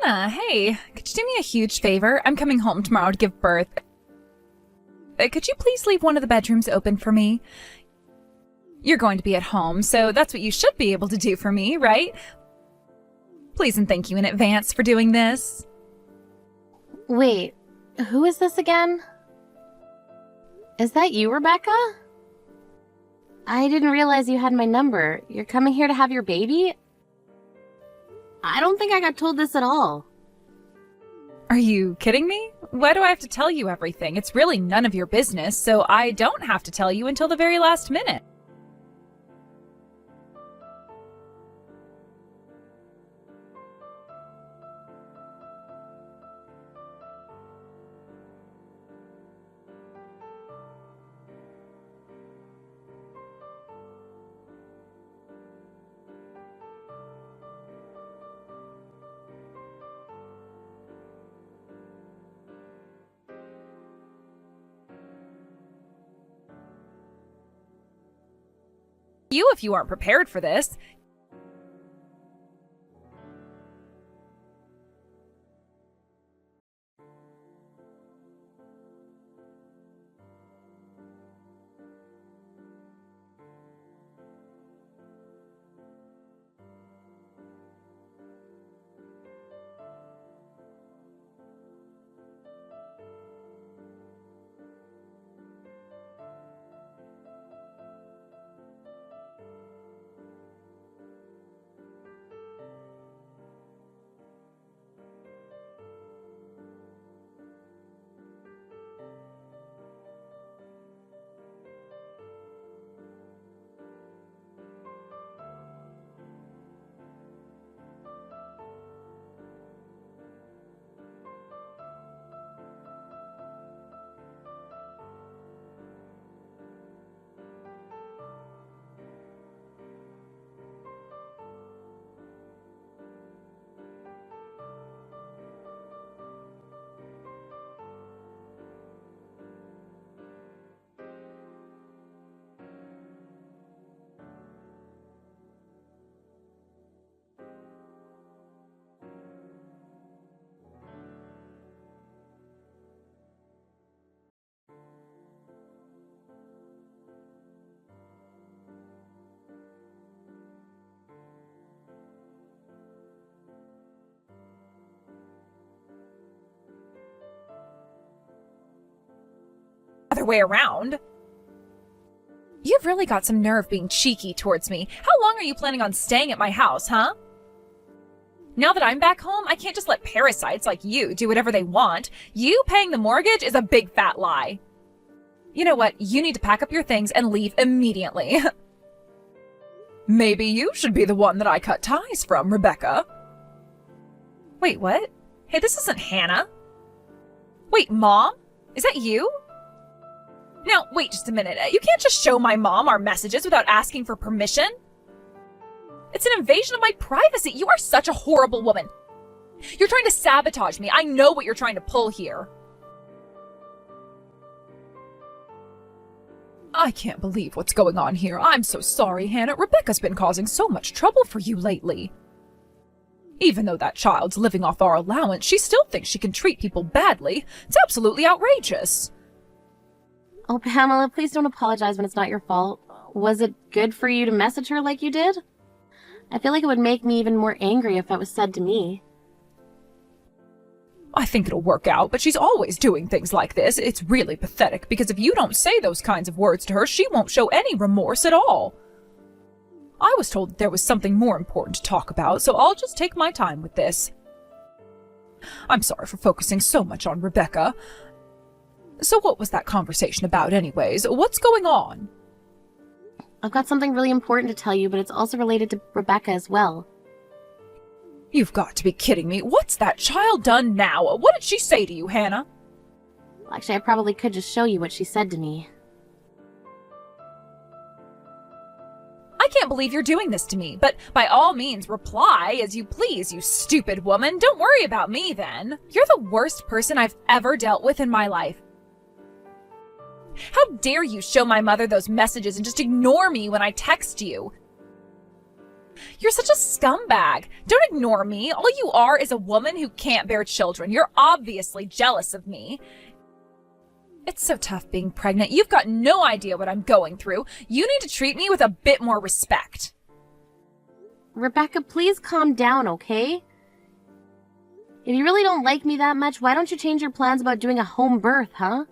Hannah, hey, could you do me a huge favor? I'm coming home tomorrow to give birth. Could you please leave one of the bedrooms open for me? You're going to be at home, so that's what you should be able to do for me, right? Please and thank you in advance for doing this. Wait, who is this again? Is that you, Rebecca? I didn't realize you had my number. You're coming here to have your baby? I don't think I got told this at all. Are you kidding me? Why do I have to tell you everything? It's really none of your business, so I don't have to tell you until the very last minute. You if you aren't prepared for this. Other way around. You've really got some nerve being cheeky towards me. How long are you planning on staying at my house, huh? Now that I'm back home, I can't just let parasites like you do whatever they want. You paying the mortgage is a big fat lie. You know what? You need to pack up your things and leave immediately. Maybe you should be the one that I cut ties from, Rebecca. Wait, what? Hey, this isn't Hannah. Wait, Mom? Is that you? Now, wait just a minute. You can't just show my mom our messages without asking for permission. It's an invasion of my privacy. You are such a horrible woman. You're trying to sabotage me. I know what you're trying to pull here. I can't believe what's going on here. I'm so sorry, Hannah. Rebecca's been causing so much trouble for you lately. Even though that child's living off our allowance, she still thinks she can treat people badly. It's absolutely outrageous. Oh, Pamela, please don't apologize when it's not your fault. Was it good for you to message her like you did? I feel like it would make me even more angry if that was said to me. I think it'll work out, but she's always doing things like this. It's really pathetic, because if you don't say those kinds of words to her, she won't show any remorse at all. I was told that there was something more important to talk about, so I'll just take my time with this. I'm sorry for focusing so much on Rebecca. So what was that conversation about anyways? What's going on? I've got something really important to tell you, but it's also related to Rebecca as well. You've got to be kidding me. What's that child done now? What did she say to you, Hannah? Actually, I probably could just show you what she said to me. I can't believe you're doing this to me, but by all means reply as you please, you stupid woman. Don't worry about me then. You're the worst person I've ever dealt with in my life. How dare you show my mother those messages and just ignore me when I text you? You're such a scumbag. Don't ignore me. All you are is a woman who can't bear children. You're obviously jealous of me. It's so tough being pregnant. You've got no idea what I'm going through. You need to treat me with a bit more respect. Rebecca, please calm down, okay? If you really don't like me that much, why don't you change your plans about doing a home birth, huh?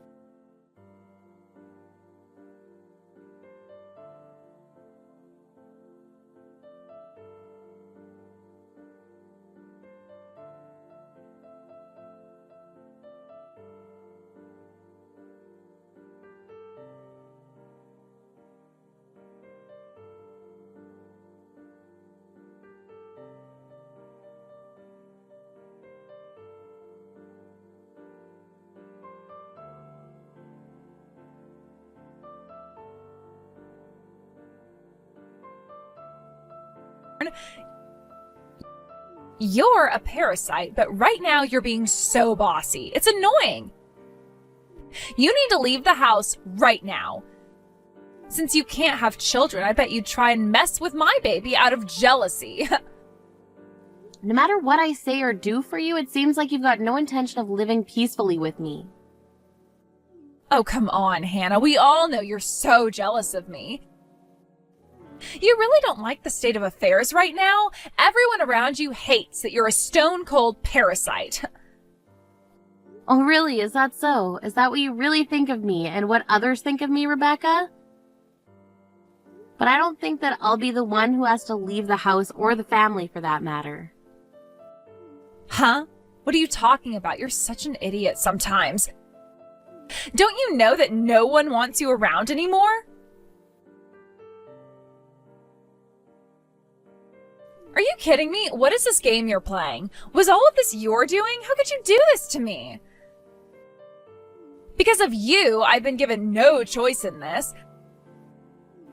You're a parasite, but right now you're being so bossy. It's annoying. You need to leave the house right now. Since you can't have children, I bet you'd try and mess with my baby out of jealousy. No matter what I say or do for you, it seems like you've got no intention of living peacefully with me. Oh, come on, Hannah. We all know you're so jealous of me. You really don't like the state of affairs right now? Everyone around you hates that you're a stone-cold parasite. Oh, really? Is that so? Is that what you really think of me and what others think of me, Rebecca? But I don't think that I'll be the one who has to leave the house or the family for that matter. Huh? What are you talking about? You're such an idiot sometimes. Don't you know that no one wants you around anymore? Are you kidding me? What is this game you're playing? Was all of this your doing? How could you do this to me? Because of you, I've been given no choice in this.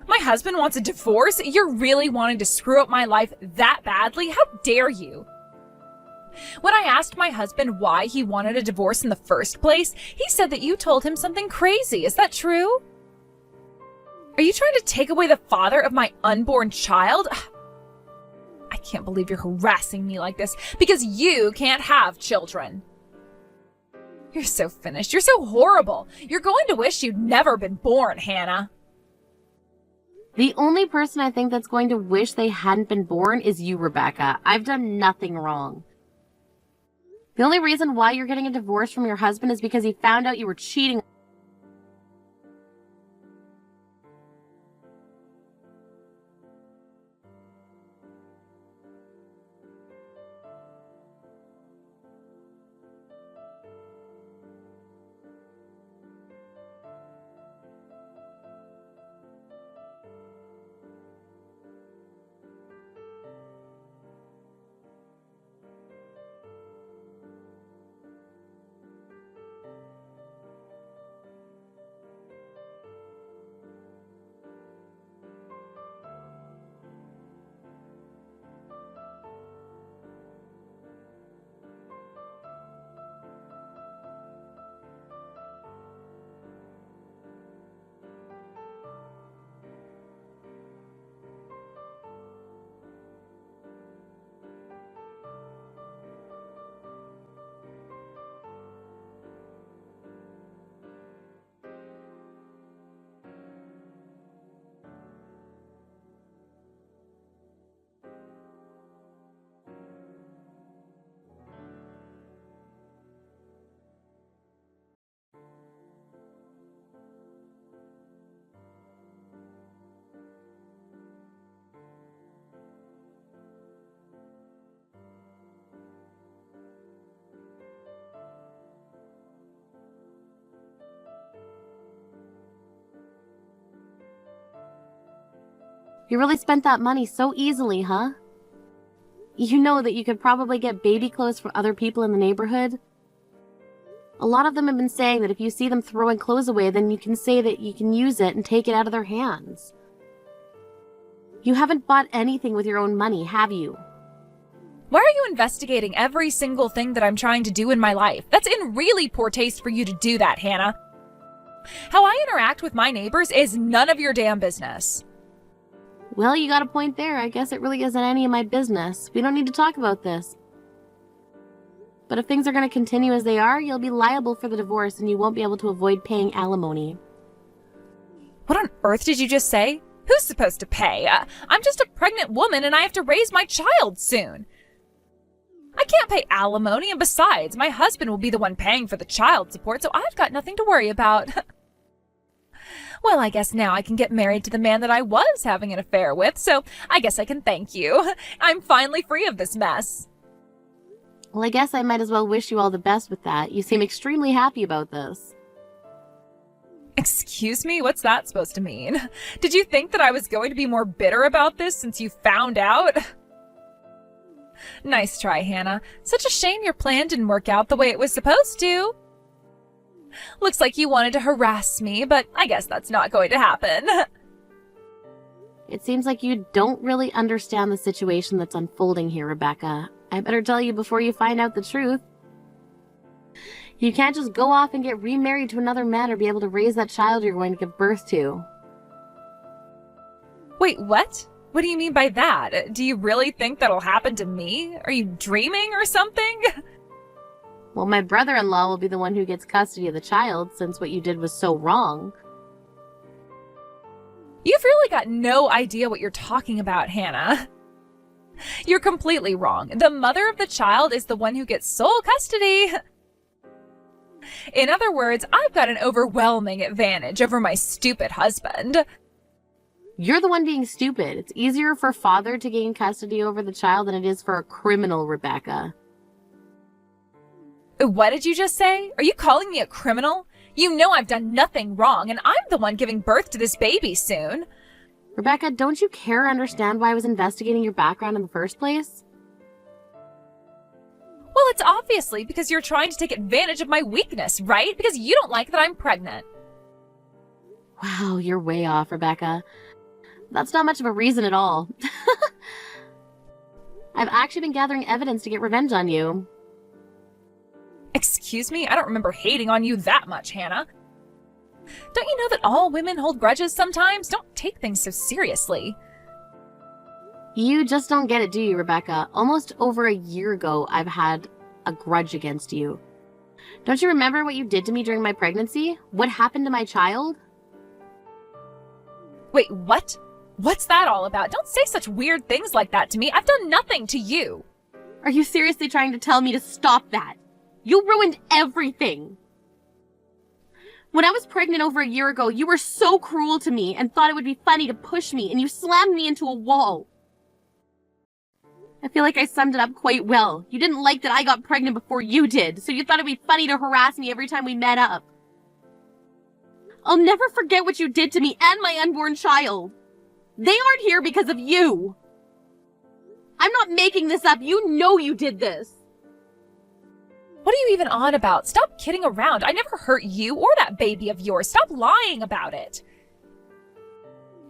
My husband wants a divorce? You're really wanting to screw up my life that badly? How dare you? When I asked my husband why he wanted a divorce in the first place, he said that you told him something crazy. Is that true? Are you trying to take away the father of my unborn child? I can't believe you're harassing me like this because you can't have children. You're so finished. You're so horrible. You're going to wish you'd never been born, Hannah. The only person I think that's going to wish they hadn't been born is you, Rebecca. I've done nothing wrong. The only reason why you're getting a divorce from your husband is because he found out you were cheating. You really spent that money so easily, huh? You know that you could probably get baby clothes from other people in the neighborhood? A lot of them have been saying that if you see them throwing clothes away, then you can say that you can use it and take it out of their hands. You haven't bought anything with your own money, have you? Why are you investigating every single thing that I'm trying to do in my life? That's in really poor taste for you to do that, Hannah. How I interact with my neighbors is none of your damn business. Well, you got a point there. I guess it really isn't any of my business. We don't need to talk about this. But if things are going to continue as they are, you'll be liable for the divorce and you won't be able to avoid paying alimony. What on earth did you just say? Who's supposed to pay? I'm just a pregnant woman and I have to raise my child soon. I can't pay alimony, and besides, my husband will be the one paying for the child support, so I've got nothing to worry about. Well, I guess now I can get married to the man that I was having an affair with, so I guess I can thank you. I'm finally free of this mess. Well, I guess I might as well wish you all the best with that. You seem extremely happy about this. Excuse me? What's that supposed to mean? Did you think that I was going to be more bitter about this since you found out? Nice try, Hannah. Such a shame your plan didn't work out the way it was supposed to. Looks like you wanted to harass me, but I guess that's not going to happen. It seems like you don't really understand the situation that's unfolding here, Rebecca. I better tell you before you find out the truth. You can't just go off and get remarried to another man or be able to raise that child you're going to give birth to. Wait, what? What do you mean by that? Do you really think that'll happen to me? Are you dreaming or something? Well, my brother-in-law will be the one who gets custody of the child, since what you did was so wrong. You've really got no idea what you're talking about, Hannah. You're completely wrong. The mother of the child is the one who gets sole custody. In other words, I've got an overwhelming advantage over my stupid husband. You're the one being stupid. It's easier for father to gain custody over the child than it is for a criminal, Rebecca. What did you just say? Are you calling me a criminal? You know I've done nothing wrong, and I'm the one giving birth to this baby soon. Rebecca, don't you care or understand why I was investigating your background in the first place? Well, it's obviously because you're trying to take advantage of my weakness, right? Because you don't like that I'm pregnant. Wow, you're way off, Rebecca. That's not much of a reason at all. I've actually been gathering evidence to get revenge on you. Excuse me? I don't remember hating on you that much, Hannah. Don't you know that all women hold grudges sometimes? Don't take things so seriously. You just don't get it, do you, Rebecca? Almost over a year ago, I've had a grudge against you. Don't you remember what you did to me during my pregnancy? What happened to my child? Wait, what? What's that all about? Don't say such weird things like that to me. I've done nothing to you. Are you seriously trying to tell me to stop that? You ruined everything. When I was pregnant over a year ago, you were so cruel to me and thought it would be funny to push me, and you slammed me into a wall. I feel like I summed it up quite well. You didn't like that I got pregnant before you did, so you thought it'd be funny to harass me every time we met up. I'll never forget what you did to me and my unborn child. They aren't here because of you. I'm not making this up. You know you did this. What are you even on about? Stop kidding around. I never hurt you or that baby of yours. Stop lying about it.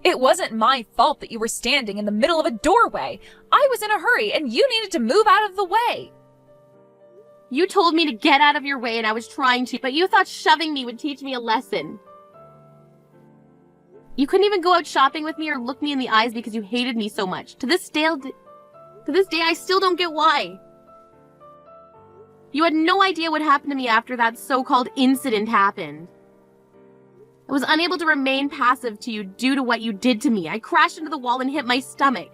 It wasn't my fault that you were standing in the middle of a doorway. I was in a hurry and you needed to move out of the way. You told me to get out of your way and I was trying to, but you thought shoving me would teach me a lesson. You couldn't even go out shopping with me or look me in the eyes because you hated me so much. To this day, I still don't get why. You had no idea what happened to me after that so-called incident happened. I was unable to remain passive to you due to what you did to me. I crashed into the wall and hit my stomach.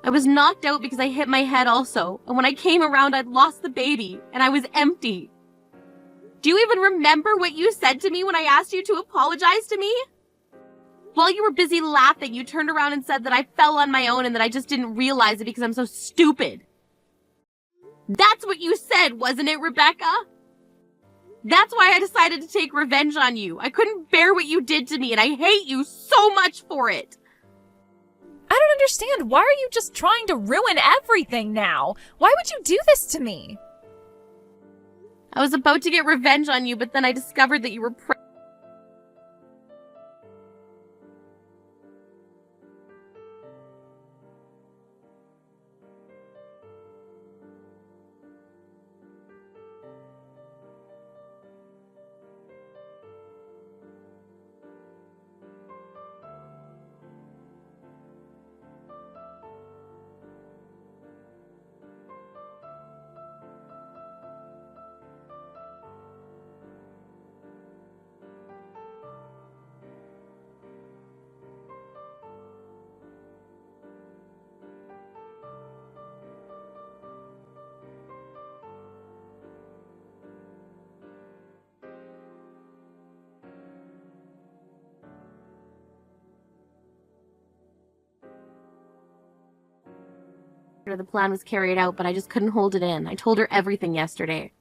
I was knocked out because I hit my head also, and when I came around, I'd lost the baby, and I was empty. Do you even remember what you said to me when I asked you to apologize to me? While you were busy laughing, you turned around and said that I fell on my own and that I just didn't realize it because I'm so stupid. That's what you said, wasn't it, Rebecca? That's why I decided to take revenge on you. I couldn't bear what you did to me, and I hate you so much for it. I don't understand. Why are you just trying to ruin everything now? Why would you do this to me? I was about to get revenge on you, but then I discovered that you were after the plan was carried out, but I just couldn't hold it in. I told her everything yesterday.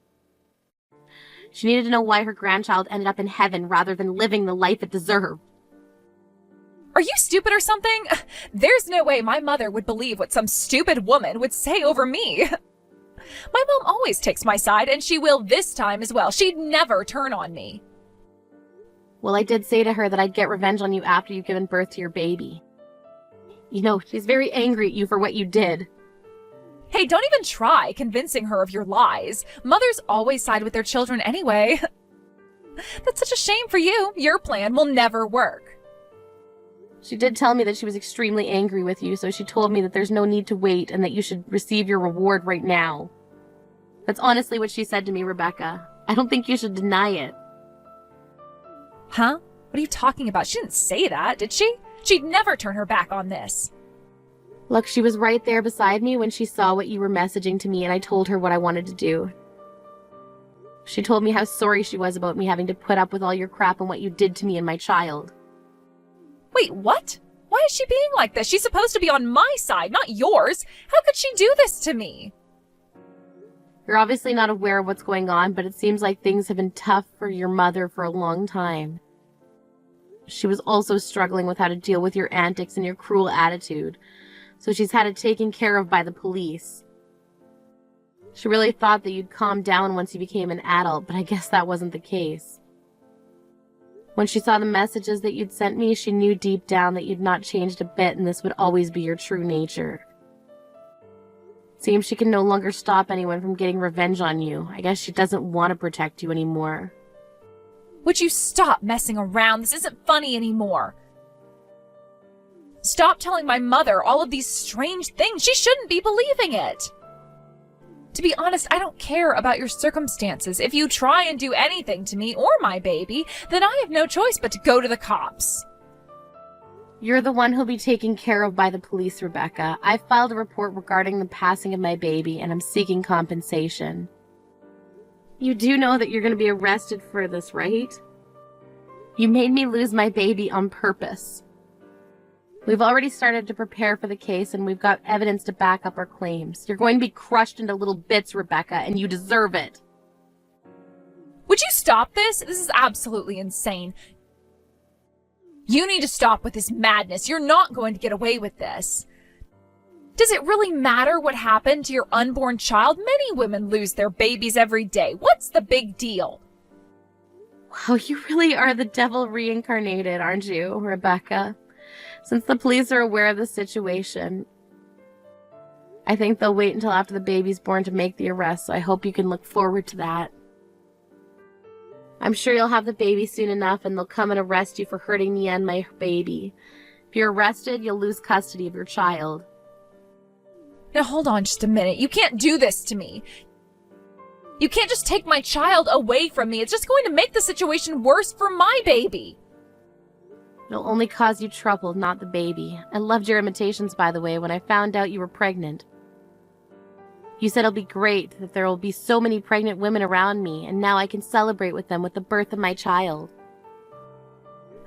She needed to know why her grandchild ended up in heaven rather than living the life it deserved. Are you stupid or something? There's no way my mother would believe what some stupid woman would say over me. My mom always takes my side, and she will this time as well. She'd never turn on me. Well, I did say to her that I'd get revenge on you after you've given birth to your baby. You know, she's very angry at you for what you did. Hey, don't even try convincing her of your lies. Mothers always side with their children anyway. That's such a shame for you. Your plan will never work. She did tell me that she was extremely angry with you, so she told me that there's no need to wait and that you should receive your reward right now. That's honestly what she said to me, Rebecca. I don't think you should deny it. Huh? What are you talking about? She didn't say that, did she? She'd never turn her back on this. Look, she was right there beside me when she saw what you were messaging to me, and I told her what I wanted to do. She told me how sorry she was about me having to put up with all your crap and what you did to me and my child. Wait, what? Why is she being like this? She's supposed to be on my side, not yours. How could she do this to me? You're obviously not aware of what's going on, but it seems like things have been tough for your mother for a long time. She was also struggling with how to deal with your antics and your cruel attitude, so she's had it taken care of by the police. She really thought that you'd calm down once you became an adult, but I guess that wasn't the case. When she saw the messages that you'd sent me, she knew deep down that you'd not changed a bit and this would always be your true nature. Seems she can no longer stop anyone from getting revenge on you. I guess she doesn't want to protect you anymore. Would you stop messing around? This isn't funny anymore. Stop telling my mother all of these strange things. She shouldn't be believing it. To be honest, I don't care about your circumstances. If you try and do anything to me or my baby, then I have no choice but to go to the cops. You're the one who'll be taken care of by the police, Rebecca. I filed a report regarding the passing of my baby, and I'm seeking compensation. You do know that you're going to be arrested for this, right? You made me lose my baby on purpose. We've already started to prepare for the case, and we've got evidence to back up our claims. You're going to be crushed into little bits, Rebecca, and you deserve it. Would you stop this? This is absolutely insane. You need to stop with this madness. You're not going to get away with this. Does it really matter what happened to your unborn child? Many women lose their babies every day. What's the big deal? Wow, you really are the devil reincarnated, aren't you, Rebecca? Since the police are aware of the situation, I think they'll wait until after the baby's born to make the arrest, so I hope you can look forward to that. I'm sure you'll have the baby soon enough, and they'll come and arrest you for hurting me and my baby. If you're arrested, you'll lose custody of your child. Now hold on just a minute. You can't do this to me. You can't just take my child away from me. It's just going to make the situation worse for my baby. It'll only cause you trouble, not the baby. I loved your imitations, by the way, when I found out you were pregnant. You said it'll be great, that there will be so many pregnant women around me, and now I can celebrate with them with the birth of my child.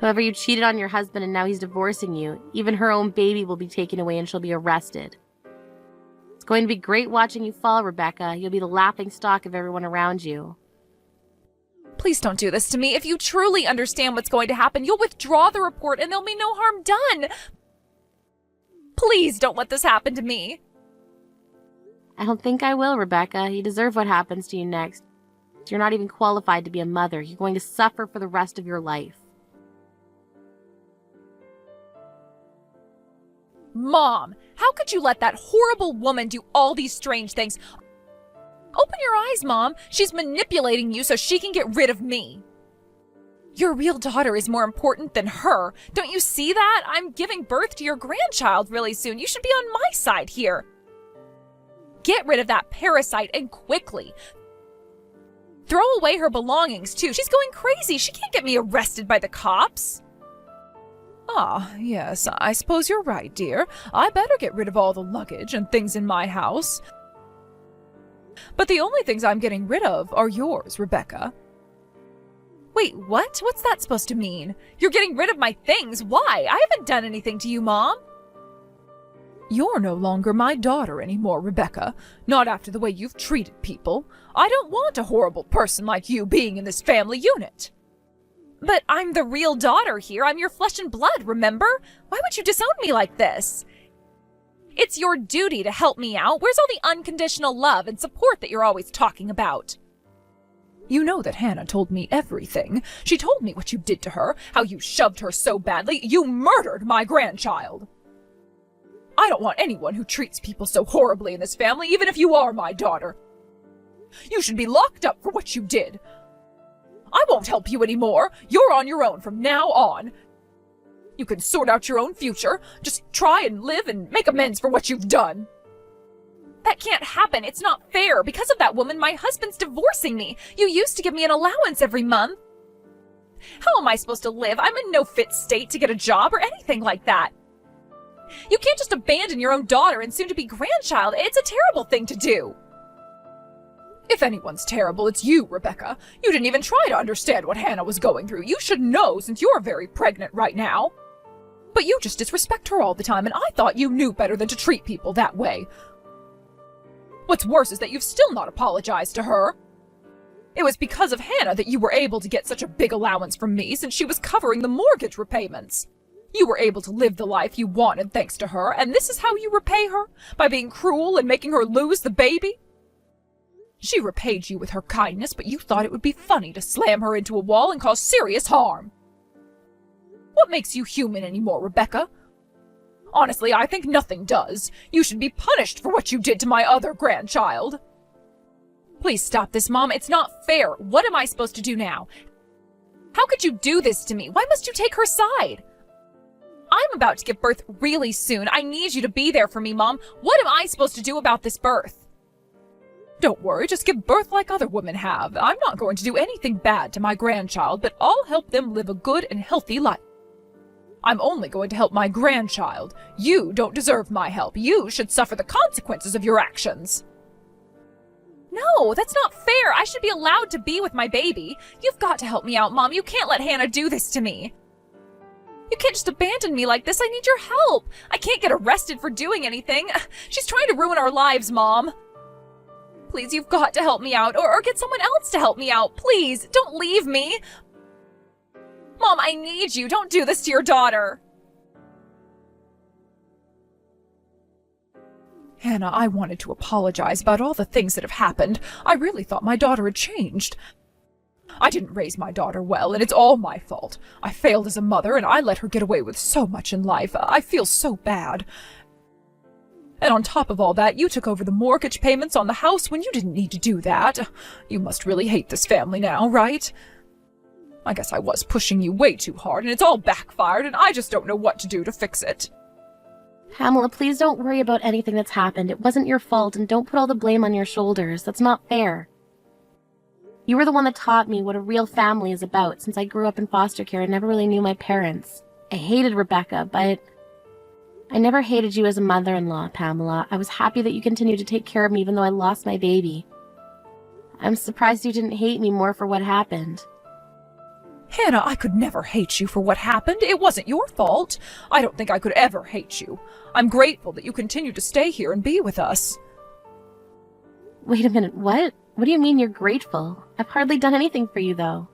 However, you cheated on your husband and now he's divorcing you. Even her own baby will be taken away and she'll be arrested. It's going to be great watching you fall, Rebecca. You'll be the laughing stock of everyone around you. Please don't do this to me. If you truly understand what's going to happen, you'll withdraw the report and there'll be no harm done. Please don't let this happen to me. I don't think I will, Rebecca. You deserve what happens to you next. You're not even qualified to be a mother. You're going to suffer for the rest of your life. Mom, how could you let that horrible woman do all these strange things? Open your eyes, Mom. She's manipulating you so she can get rid of me. Your real daughter is more important than her. Don't you see that? I'm giving birth to your grandchild really soon. You should be on my side here. Get rid of that parasite and quickly. Throw away her belongings, too. She's going crazy. She can't get me arrested by the cops. Ah, yes, I suppose you're right, dear. I better get rid of all the luggage and things in my house. But the only things I'm getting rid of are yours, Rebecca. Wait, what? What's that supposed to mean? You're getting rid of my things? Why? I haven't done anything to you, Mom. You're no longer my daughter anymore, Rebecca. Not after the way you've treated people. I don't want a horrible person like you being in this family unit. But I'm the real daughter here. I'm your flesh and blood, remember? Why would you disown me like this? It's your duty to help me out. Where's all the unconditional love and support that you're always talking about? You know that Hannah told me everything. She told me what you did to her, how you shoved her so badly. You murdered my grandchild. I don't want anyone who treats people so horribly in this family, even if you are my daughter. You should be locked up for what you did. I won't help you anymore. You're on your own from now on. You can sort out your own future. Just try and live and make amends for what you've done. That can't happen. It's not fair. Because of that woman, my husband's divorcing me. You used to give me an allowance every month. How am I supposed to live? I'm in no fit state to get a job or anything like that. You can't just abandon your own daughter and soon-to-be grandchild. It's a terrible thing to do. If anyone's terrible, it's you, Rebecca. You didn't even try to understand what Hannah was going through. You should know since you're very pregnant right now. But you just disrespect her all the time, and I thought you knew better than to treat people that way. What's worse is that you've still not apologized to her. It was because of Hannah that you were able to get such a big allowance from me since she was covering the mortgage repayments. You were able to live the life you wanted thanks to her, and this is how you repay her? By being cruel and making her lose the baby? She repaid you with her kindness, but you thought it would be funny to slam her into a wall and cause serious harm. What makes you human anymore, Rebecca? Honestly, I think nothing does. You should be punished for what you did to my other grandchild. Please stop this, Mom. It's not fair. What am I supposed to do now? How could you do this to me? Why must you take her side? I'm about to give birth really soon. I need you to be there for me, Mom. What am I supposed to do about this birth? Don't worry, just give birth like other women have. I'm not going to do anything bad to my grandchild, but I'll help them live a good and healthy life. I'm only going to help my grandchild. You don't deserve my help. You should suffer the consequences of your actions. No, that's not fair. I should be allowed to be with my baby. You've got to help me out, Mom. You can't let Hannah do this to me. You can't just abandon me like this. I need your help. I can't get arrested for doing anything. She's trying to ruin our lives, Mom. Please, you've got to help me out, or get someone else to help me out. Please, don't leave me. Mom, I need you. Don't do this to your daughter. Hannah, I wanted to apologize about all the things that have happened. I really thought my daughter had changed. I didn't raise my daughter well, and it's all my fault. I failed as a mother, and I let her get away with so much in life. I feel so bad. And on top of all that, you took over the mortgage payments on the house when you didn't need to do that. You must really hate this family now, right? I guess I was pushing you way too hard, and it's all backfired, and I just don't know what to do to fix it. Pamela, please don't worry about anything that's happened. It wasn't your fault, and don't put all the blame on your shoulders. That's not fair. You were the one that taught me what a real family is about. Since I grew up in foster care, I never really knew my parents. I hated Rebecca, but I never hated you as a mother-in-law, Pamela. I was happy that you continued to take care of me even though I lost my baby. I'm surprised you didn't hate me more for what happened. Hannah, I could never hate you for what happened. It wasn't your fault. I don't think I could ever hate you. I'm grateful that you continue to stay here and be with us. Wait a minute, what? What do you mean you're grateful? I've hardly done anything for you, though.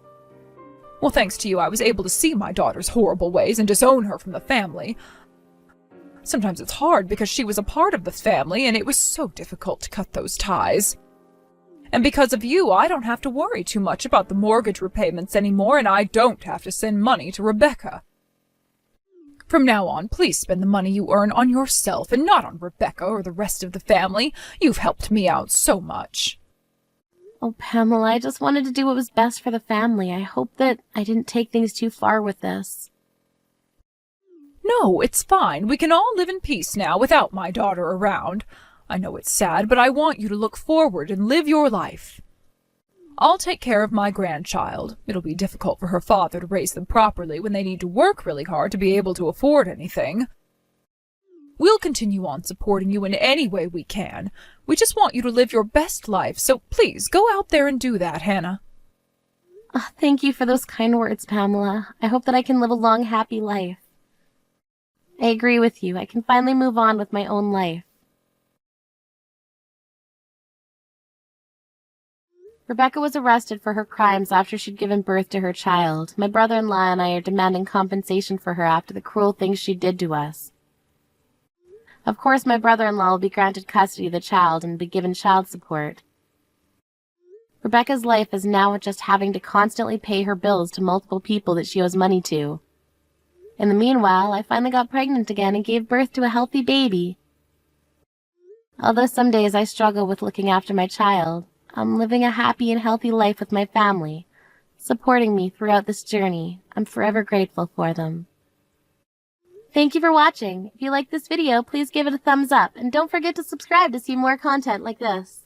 Well, thanks to you, I was able to see my daughter's horrible ways and disown her from the family. Sometimes it's hard because she was a part of the family, and it was so difficult to cut those ties. And because of you, I don't have to worry too much about the mortgage repayments anymore, and I don't have to send money to Rebecca. From now on, please spend the money you earn on yourself and not on Rebecca or the rest of the family. You've helped me out so much. Oh, Pamela, I just wanted to do what was best for the family. I hope that I didn't take things too far with this. No, it's fine. We can all live in peace now without my daughter around. I know it's sad, but I want you to look forward and live your life. I'll take care of my grandchild. It'll be difficult for her father to raise them properly when they need to work really hard to be able to afford anything. We'll continue on supporting you in any way we can. We just want you to live your best life, so please go out there and do that, Hannah. Oh, thank you for those kind words, Pamela. I hope that I can live a long, happy life. I agree with you. I can finally move on with my own life. Rebecca was arrested for her crimes after she'd given birth to her child. My brother-in-law and I are demanding compensation for her after the cruel things she did to us. Of course, my brother-in-law will be granted custody of the child and be given child support. Rebecca's life is now just having to constantly pay her bills to multiple people that she owes money to. In the meanwhile, I finally got pregnant again and gave birth to a healthy baby. Although some days I struggle with looking after my child, I'm living a happy and healthy life with my family, supporting me throughout this journey. I'm forever grateful for them. Thank you for watching. If you liked this video, please give it a thumbs up, and don't forget to subscribe to see more content like this.